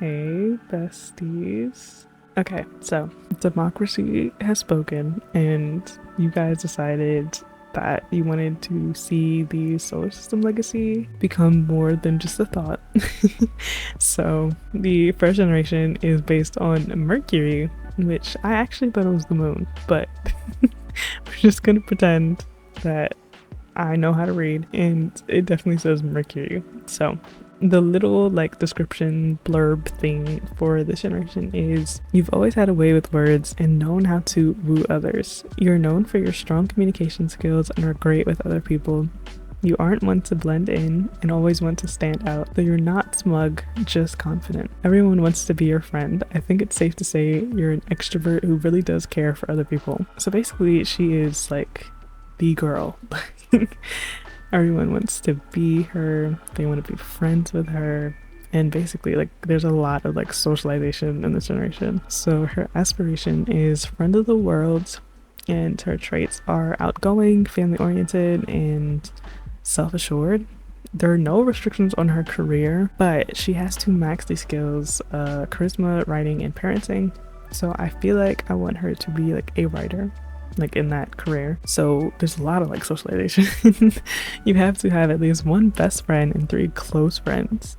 Hey, besties. Okay, so democracy has spoken, and you guys decided that you wanted to see the solar system legacy become more than just a thought. So, the first generation is based on Mercury, which I actually thought it was the moon, but we're just gonna pretend that I know how to read, and it definitely says Mercury. So, the little description blurb thing for this generation is you've always had a way with words and known how to woo others. You're known for your strong communication skills and are great with other people. You aren't one to blend in and always want to stand out, though you're not smug, just confident. Everyone wants to be your friend. I think it's safe to say you're an extrovert who really does care for other people. So basically, she is like the girl. Everyone wants to be her, they want to be friends with her, and basically there's a lot of socialization in this generation. So her aspiration is friend of the world, and her traits are outgoing, family oriented, and self-assured. There are no restrictions on her career, but she has to max these skills: charisma, writing, and parenting. So I feel like I want her to be a writer in that career. So there's a lot of socialization. You have to have at least one best friend and 3 close friends.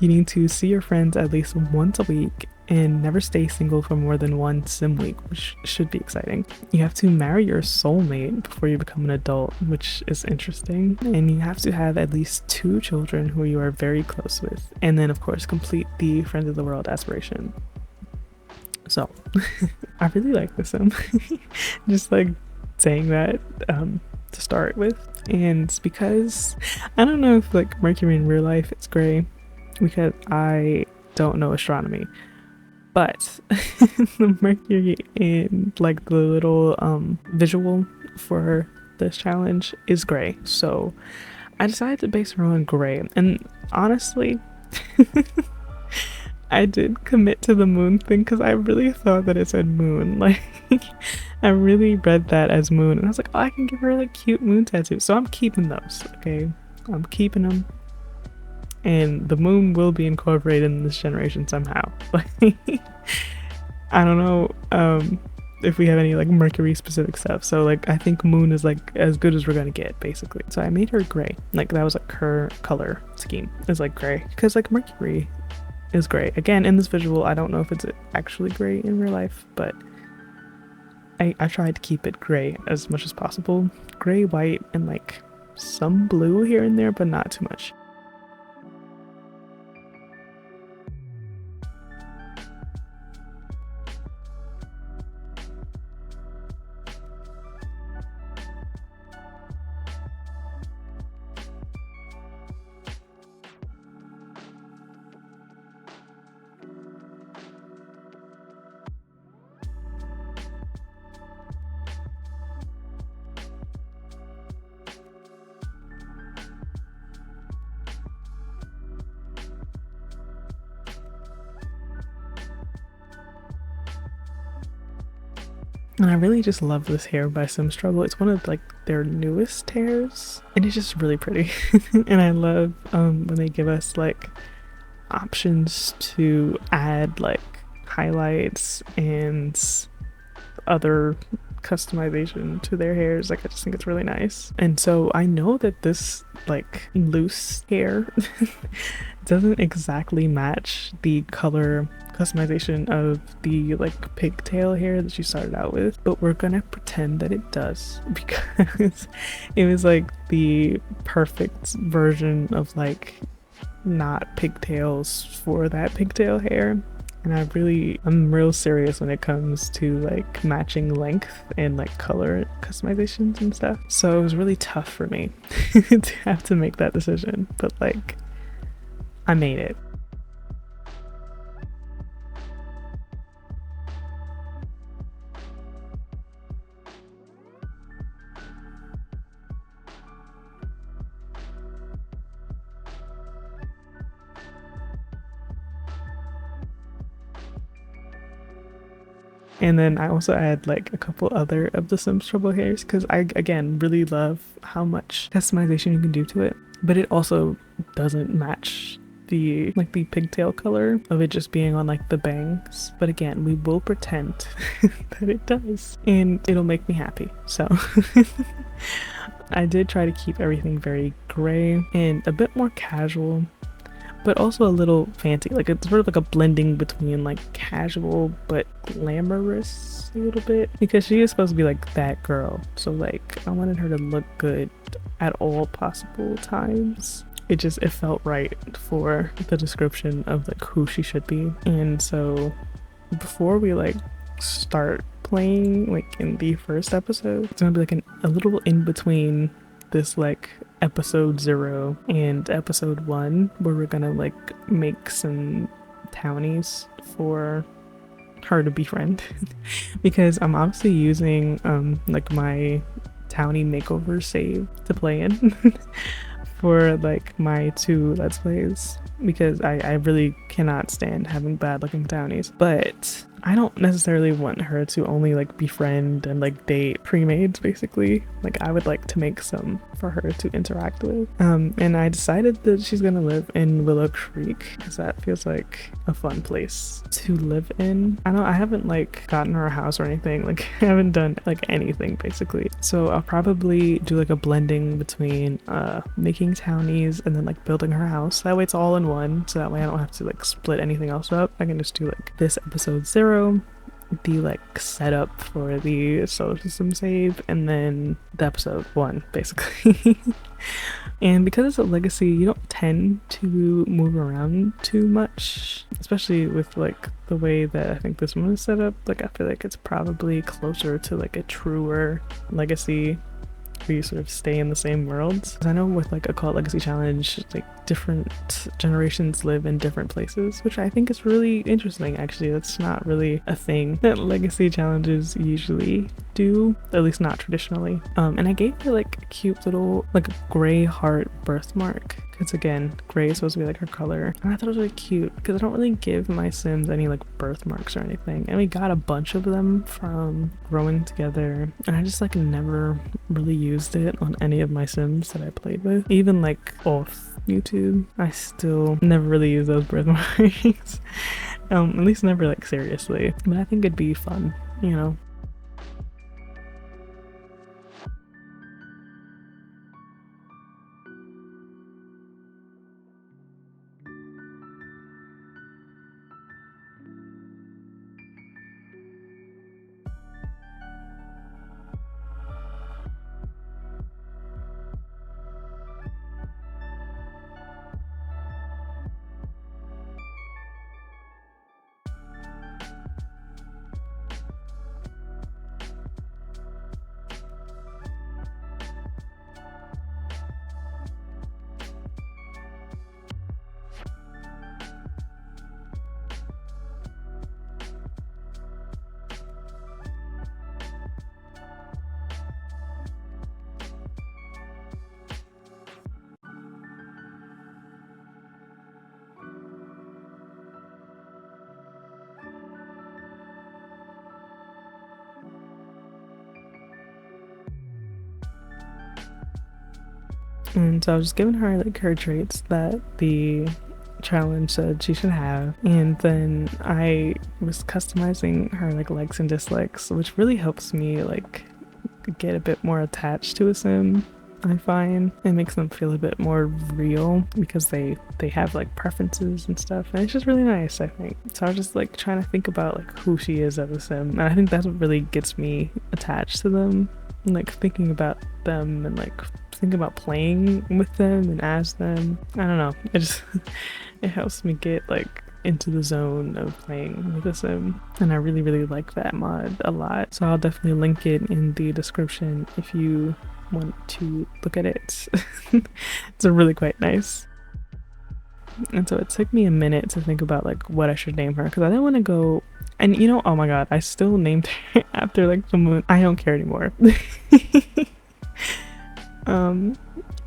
You need to see your friends at least once a week and never stay single for more than 1 sim week, which should be exciting. You have to marry your soulmate before you become an adult, which is interesting. And you have to have at least 2 children who you are very close with. And then of course complete the friend of the world aspiration. So I really like this sim. Just saying that to start with. And because I don't know if Mercury in real life is gray, because I don't know astronomy, but the Mercury in the little visual for this challenge is gray. So I decided to base her on gray, and honestly I did commit to the moon thing because I really thought that it said moon. I really read that as moon, and I was like, oh, I can give her cute moon tattoo. So I'm keeping those, okay? I'm keeping them. And the moon will be incorporated in this generation somehow. I don't know if we have any Mercury specific stuff. So I think moon is as good as we're gonna get, basically. So I made her gray. That was her color scheme is gray, because Mercury is gray. Again, in this visual, I don't know if it's actually gray in real life, but I tried to keep it gray as much as possible. Gray, white, and some blue here and there, but not too much. And I really just love this hair by Sim Struggle. It's one of their newest hairs, and it's just really pretty. And I love when they give us options to add highlights and other customization to their hairs. I just think it's really nice. And so I know that this loose hair doesn't exactly match the color customization of the pigtail hair that she started out with, but we're gonna pretend that it does, because it was the perfect version of not pigtails for that pigtail hair. And I'm real serious when it comes to matching length and color customizations and stuff. So it was really tough for me to have to make that decision, but I made it. And then I also add a couple other of the Sims Trouble hairs, because I again really love how much customization you can do to it, but it also doesn't match the like the pigtail color of it just being on like the bangs, but again, we will pretend that it does, and it'll make me happy. So I did try to keep everything very gray and a bit more casual, but also a little fancy. Like it's sort of like a blending between like casual but glamorous a little bit, because she is supposed to be like that girl. So like I wanted her to look good at all possible times. It felt right for the description of like who she should be. And so before we like start playing like in the first episode, it's gonna be like a little in between this like episode 0 and episode 1, where we're gonna like make some townies for her to befriend because I'm obviously using like my townie makeover save to play in for like my 2 let's plays, because I really cannot stand having bad looking townies. But I don't necessarily want her to only like befriend and like date pre-mades basically. Like I would like to make some for her to interact with. And I decided that she's gonna live in Willow Creek because that feels like a fun place to live in. I haven't like gotten her a house or anything. Like I haven't done like anything basically. So I'll probably do like a blending between making townies and then like building her house. That way it's all in one, so that way I don't have to like split anything else up. I can just do like this episode 0, the like setup for the solar system save, and then the episode 1 basically. And because it's a legacy, you don't tend to move around too much, especially with like the way that I think this one is set up. Like I feel like it's probably closer to like a truer legacy where you sort of stay in the same worlds. I know with like a Cult Legacy Challenge, like different generations live in different places, which I think is really interesting. Actually, that's not really a thing that legacy challenges usually do, at least not traditionally. And I gave her like a cute little like gray heart birthmark, because again, gray is supposed to be like her color, and I thought it was really cute because I don't really give my Sims any like birthmarks or anything, and we got a bunch of them from growing together, and I just like never really used it on any of my Sims that I played with. Even like off YouTube, I still never really use those birthmarks. At least never like seriously, but I think it'd be fun, you know. And so I was just giving her like her traits that the challenge said she should have, and then I was customizing her like likes and dislikes, which really helps me like get a bit more attached to a sim. I find it makes them feel a bit more real because they have like preferences and stuff, and it's just really nice, I think. So I was just like trying to think about like who she is as a sim, and I think that's what really gets me attached to them, like thinking about them and like thinking about playing with them and as them. I don't know, it just it helps me get like into the zone of playing with a sim, and I really like that mod a lot. So I'll definitely link it in the description if you want to look at it. It's really quite nice. And so it took me a minute to think about like what I should name her, because I didn't want to go, and you know, oh my god, I still named her after like the moon. I don't care anymore.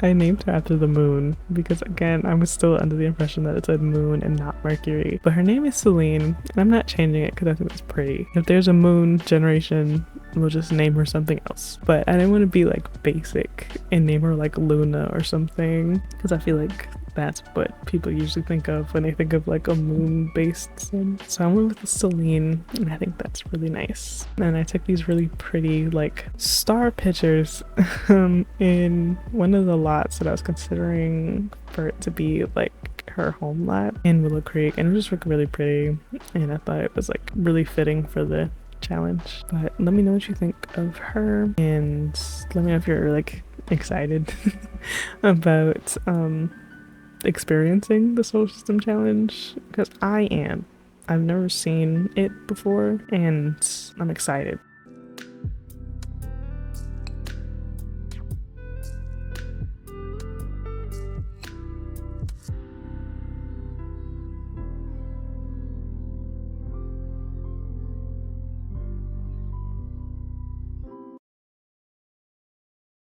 I named her after the moon because again, I was still under the impression that it said moon and not Mercury, but her name is Celine, and I'm not changing it because I think it's pretty. If there's a moon generation, we'll just name her something else. But I didn't want to be like basic and name her like Luna or something, because I feel like that's what people usually think of when they think of like a moon-based sim. So I went with the Celine, and I think that's really nice. And I took these really pretty like star pictures in one of the lots that I was considering for it to be like her home lot in Willow Creek, and it just looked really pretty, and I thought it was like really fitting for the challenge. But let me know what you think of her, and let me know if you're like excited about experiencing the social system challenge, because I am. I've never seen it before and I'm excited.